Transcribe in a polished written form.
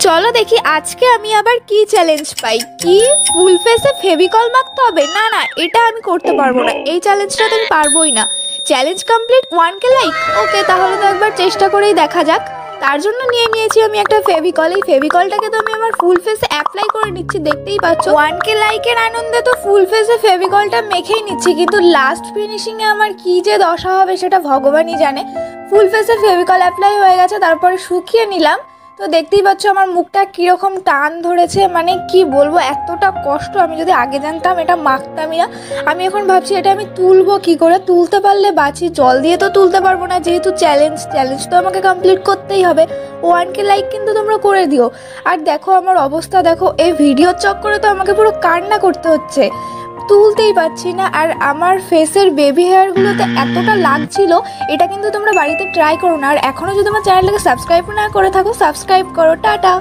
চলো দেখি আজকে আমি আবার কি চ্যালেঞ্জ পাই। কি ফুল ফেসে ফেভিকল মাখতে হবে? না না, এটা আমি করতে পারবো না, এই চ্যালেঞ্জটা তো আমি পারবোই না। Challenge complete, 1K like. ওকে, তাহলে তো একবার চেষ্টা করেই দেখা যাক। তার জন্য নিয়ে নিয়েছি আমি একটা ফেভিকল। এই ফেভিকলটাকে তো আমি আমার ফুল ফেসে অ্যাপ্লাই করে নিচ্ছি, দেখতেই পাচ্ছ। 1K লাইকের আনন্দে তো ফুল ফেসে ফেভিকলটা মেখেই নিচ্ছি, কিন্তু লাস্ট ফিনিশিংয়ে আমার কি যে দশা হবে সেটা ভগবানই জানে। ফুল ফেসে ফেভিকল অ্যাপ্লাই হয়ে গেছে, তারপরে শুকিয়ে নিলাম। তো দেখতেই পাচ্ছ আমার মুখটা কীরকম টান ধরেছে, মানে কি বলবো, এতটা কষ্ট। আমি যদি আগে জানতাম এটা মাখতামই না। আমি এখন ভাবছি এটা আমি তুলবো কি করে, তুলতে পারলে বাঁচি, জল দিয়ে তো তুলতে পারবো না, যেহেতু চ্যালেঞ্জ তো আমাকে কমপ্লিট করতেই হবে। 1K লাইক কিন্তু তোমরা করে দিও। আর দেখো আমার অবস্থা দেখো, এই ভিডিওর চক্করে তো আমাকে পুরো কান্না করতে হচ্ছে, তুলতেই পারছি না। আর আমার ফেসের বেবি হেয়ারগুলোতে এতটা লাগছিল। এটা কিন্তু তোমরা বাড়িতে ট্রাই করো না। আর এখনও যদি আমার চ্যানেলটাকে সাবস্ক্রাইব না করে থাকো, সাবস্ক্রাইব করো। টাটা।